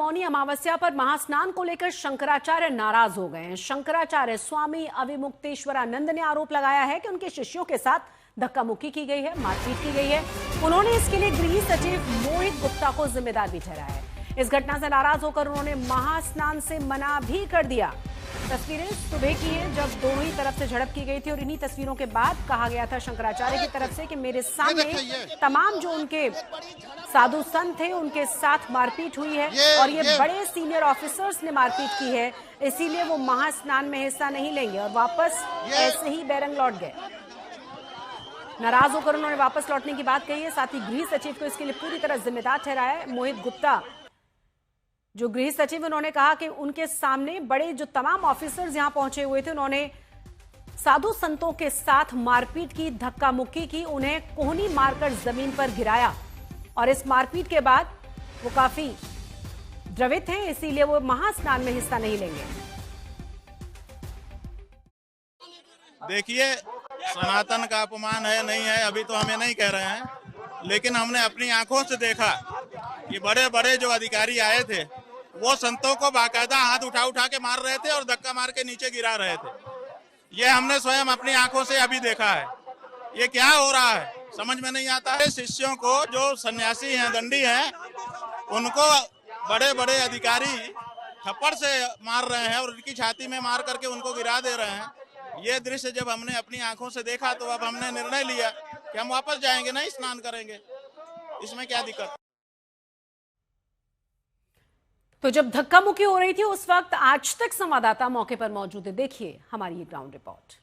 मौनी अमावस्या पर महास्नान को लेकर शंकराचार्य नाराज हो गए हैं। शंकराचार्य स्वामी अविमुक्तेश्वरानंद ने आरोप लगाया है कि उनके शिष्यों के साथ धक्का मुक्की की गई है, मारपीट की गई है। उन्होंने इसके लिए गृह सचिव मोहित गुप्ता को जिम्मेदार भी ठहराया है। इस घटना से नाराज होकर उन्होंने महास्नान से मना भी कर दिया। तस्वीरें सुबह की है जब दोनों ही तरफ से झड़प की गई थी और इन्हीं तस्वीरों के बाद कहा गया था शंकराचार्य की तरफ से कि मेरे सामने तमाम जो उनके साधु संत थे उनके साथ मारपीट हुई है और ये बड़े सीनियर ऑफिसर्स ने मारपीट की है, इसीलिए वो महास्नान में हिस्सा नहीं लेंगे और वापस ऐसे ही बैरंग लौट गए। नाराज होकर उन्होंने वापस लौटने की बात कही है। साथ ही गृह सचिव को इसके लिए पूरी तरह जिम्मेदार ठहराया है। मोहित गुप्ता जो गृह सचिव, उन्होंने कहा कि उनके सामने बड़े जो तमाम ऑफिसर्स यहां पहुंचे हुए थे उन्होंने साधु संतों के साथ मारपीट की, धक्का मुक्की की, उन्हें कोहनी मारकर जमीन पर गिराया और इस मारपीट के बाद वो काफी द्रवित हैं, इसीलिए वो महास्नान में हिस्सा नहीं लेंगे। देखिए, सनातन का अपमान है नहीं है अभी तो हमें नहीं कह रहे हैं, लेकिन हमने अपनी आंखों से देखा कि बड़े बड़े जो अधिकारी आए थे वो संतों को बाकायदा हाथ उठा उठा के मार रहे थे और धक्का मार के नीचे गिरा रहे थे। ये हमने स्वयं अपनी आंखों से अभी देखा है। ये क्या हो रहा है समझ में नहीं आता है। शिष्यों को जो सन्यासी हैं, दंडी हैं, उनको बड़े बड़े अधिकारी थप्पड़ से मार रहे हैं और उनकी छाती में मार करके उनको गिरा दे रहे हैं। ये दृश्य जब हमने अपनी आंखों से देखा तो अब हमने निर्णय लिया कि हम वापस जाएंगे, नहीं स्नान करेंगे। इसमें क्या दिक्कत। तो जब धक्का मुक्की हो रही थी उस वक्त आज तक संवाददाता मौके पर मौजूद है। देखिए हमारी ये ग्राउंड रिपोर्ट।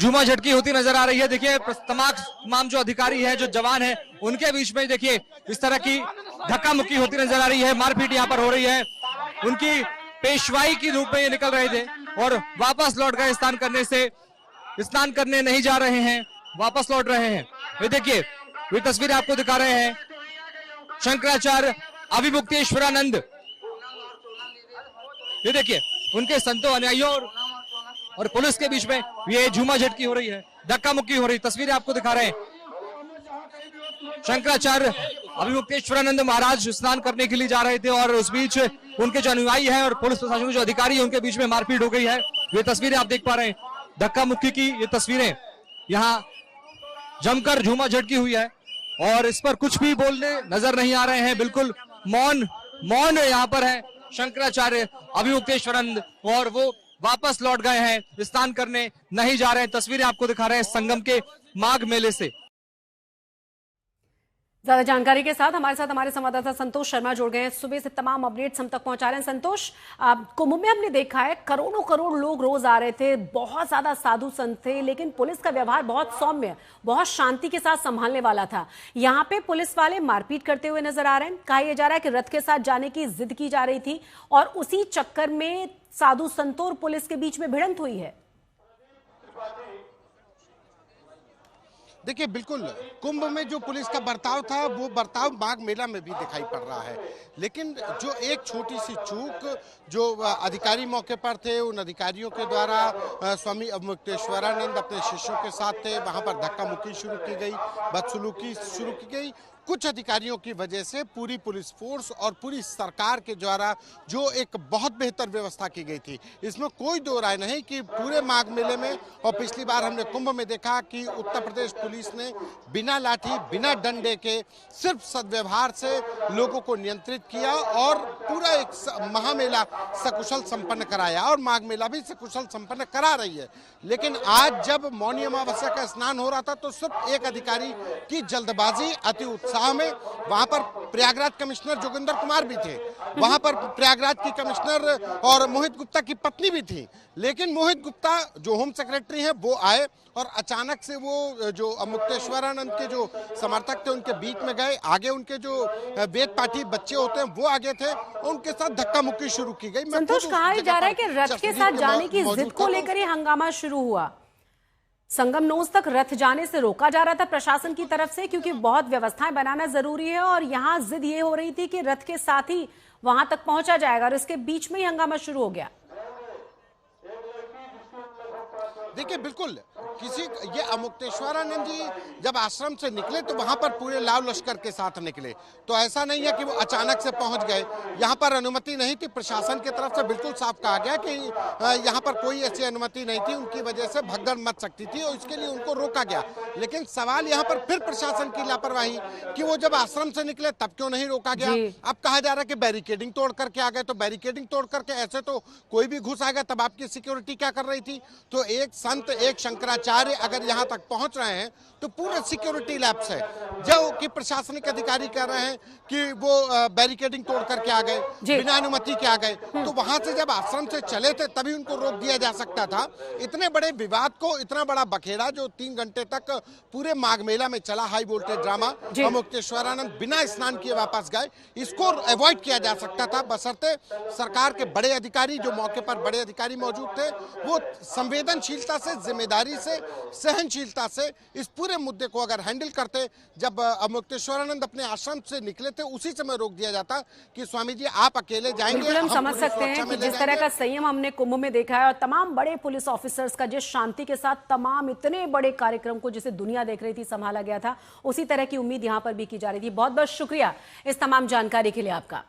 झूमा झटकी होती नजर आ रही है। देखिए तमाम जो अधिकारी हैं, जो जवान हैं, उनके बीच में देखिए इस तरह की धक्का मुक्की होती नजर आ रही है। मारपीट यहाँ पर हो रही है। उनकी पेशवाई की रूप में ये निकल रहे थे और वापस लौट गए। स्नान करने नहीं जा रहे हैं, वापस लौट रहे हैं। ये देखिए, ये तस्वीर आपको दिखा रहे हैं शंकराचार्य अविमुक्तेश्वरानंद। ये देखिए उनके संतों, अनुयायियों और पुलिस के बीच में ये झूमा झटकी हो रही है, धक्का मुक्की हो रही है। तस्वीरें आपको दिखा रहे हैं। शंकराचार्य अविमुक्तेश्वरानंद महाराज स्नान करने के लिए जा रहे थे और उस बीच उनके जो अनुयायी हैं और पुलिस प्रशासन के जो अधिकारी हैं उनके बीच में मारपीट हो गई है। ये तस्वीरें आप देख पा रहे हैं, धक्का मुक्की की ये तस्वीरें। यहाँ जमकर झूमा झटकी हुई है और इस पर कुछ भी बोलने नजर नहीं आ रहे हैं। बिल्कुल मौन यहाँ पर है शंकराचार्य अविमुक्तेश्वरानंद और वो वापस लौट गए हैं, स्नान करने नहीं जा रहे हैं। तस्वीरें आपको दिखा रहे हैं संगम के माघ मेले से। ज्यादा जानकारी के साथ हमारे संवाददाता संतोष शर्मा जुड़ गए हैं। सुबह से तमाम अपडेट्स हम तक पहुंचा रहे हैं। संतोष, कुंभ में हमने देखा है करोड़ों लोग रोज आ रहे थे, बहुत ज्यादा साधु संत थे, लेकिन पुलिस का व्यवहार बहुत सौम्य, बहुत शांति के साथ संभालने वाला था। यहाँ पे पुलिस वाले मारपीट करते हुए नजर आ रहे हैं। कहा यह जा रहा है कि रथ के साथ जाने की जिद की जा रही थी और उसी चक्कर में साधु संतों और पुलिस के बीच में भिड़ंत हुई है। देखिए, बिल्कुल कुंभ में जो पुलिस का बर्ताव था वो बर्ताव माघ मेला में भी दिखाई पड़ रहा है, लेकिन जो एक छोटी सी चूक जो अधिकारी मौके पर थे, उन अधिकारियों के द्वारा स्वामी अविमुक्तेश्वरानंद अपने शिष्यों के साथ थे, वहां पर धक्का मुक्की शुरू की गई, बदसलूकी शुरू की गई। कुछ अधिकारियों की वजह से पूरी पुलिस फोर्स और पूरी सरकार के द्वारा जो एक बहुत बेहतर व्यवस्था की गई थी, इसमें कोई दो राय नहीं कि पूरे माघ मेले में और पिछली बार हमने कुंभ में देखा कि उत्तर प्रदेश पुलिस ने बिना लाठी, बिना डंडे के सिर्फ सद्व्यवहार से लोगों को नियंत्रित किया और पूरा एक महामेला सकुशल संपन्न कराया और माघ मेला भी सकुशल संपन्न करा रही है। लेकिन आज जब मौनी अमावस्या का स्नान हो रहा था तो सिर्फ एक अधिकारी की जल्दबाजी, अति उत्साह में, वहां पर प्रयागराज कमिश्नर जोगिंदर कुमार भी थे, वहां पर प्रयागराज की कमिश्नर और मोहित गुप्ता की पत्नी भी थी, लेकिन मोहित गुप्ता जो होम सेक्रेटरी हैं वो आए और अचानक से वो जो अविमुक्तेश्वरानंद के जो समर्थक थे उनके बीच में गए। आगे उनके जो वेद पाठी बच्चे होते हैं वो आगे थे, उनके साथ धक्का मुक्की शुरू की गई। संतोष, कहा जा रहा है कि रथ के साथ जाने की जिद को लेकर ये हंगामा शुरू हुआ। संगम नोज तक रथ जाने से रोका जा रहा था प्रशासन की तरफ से, क्योंकि बहुत व्यवस्थाएं बनाना जरूरी है और यहाँ जिद ये हो रही थी कि रथ के साथ ही वहां तक पहुंचा जाएगा और इसके बीच में ही हंगामा शुरू हो गया। देखिए, बिल्कुल किसी ये अमुक्तेश्वरानंद जी जब आश्रम से निकले तो वहां पर पूरे लाव लश्कर के साथ निकले। तो ऐसा नहीं है कि वो अचानक से पहुंच गए। यहाँ पर अनुमति नहीं थी, प्रशासन की तरफ से बिल्कुल साफ कहा गया कि यहाँ पर कोई ऐसी अनुमति नहीं थी, उनकी वजह से भगदड़ मच सकती थी और इसके लिए उनको रोका गया। लेकिन सवाल यहाँ पर फिर प्रशासन की लापरवाही कि वो जब आश्रम से निकले तब क्यों नहीं रोका गया। अब कहा जा रहा है कि बैरिकेडिंग तोड़ करके आ गए, तो बैरिकेडिंग तोड़ करके ऐसे तो कोई भी घुस आएगा, तब आपकी सिक्योरिटी क्या कर रही थी। तो एक संत, एक शंकराचार्य अगर यहाँ तक पहुंच रहे हैं तो पूरे सिक्योरिटी लैब्स है, जो कि प्रशासनिक अधिकारी कह रहे हैं कि वो बैरिकेडिंग तोड़ करके आ गए, बिना अनुमति के आ गए। तो वहां से जब आश्रम से चले थे तभी उनको रोक दिया जा सकता था। इतने बड़े विवाद को, इतना बड़ा बखेड़ा जो 3 घंटे तक पूरे माघ मेला में चला, हाई वोल्टेज ड्रामा, अमुक्तेश्वरानंद बिना स्नान किए वापस गए, इसको अवॉइड किया जा सकता था, बशर्ते सरकार के बड़े अधिकारी, जो मौके पर बड़े अधिकारी मौजूद थे, वो संवेदनशीलता से, जिम्मेदारी से, सहनशीलता से इस पूरे मुद्दे को अगर हैंडल करते। जब अमुक्तेश्वरानंद अपने आश्रम से निकले थे उसी समय रोक दिया जाता कि स्वामी जी आप अकेले जाएंगे। बिल्कुल हम समझ सकते हैं कि जिस तरह का संयम हमने कुंभ में देखा है और तमाम बड़े पुलिस ऑफिसर्स का जिस शांति के साथ तमाम इतने बड़े कार्यक्रम को जिसे दुनिया देख रही थी संभाला गया था, उसी तरह की उम्मीद यहां पर भी की जा रही थी। बहुत बहुत शुक्रिया इस तमाम जानकारी के लिए आपका।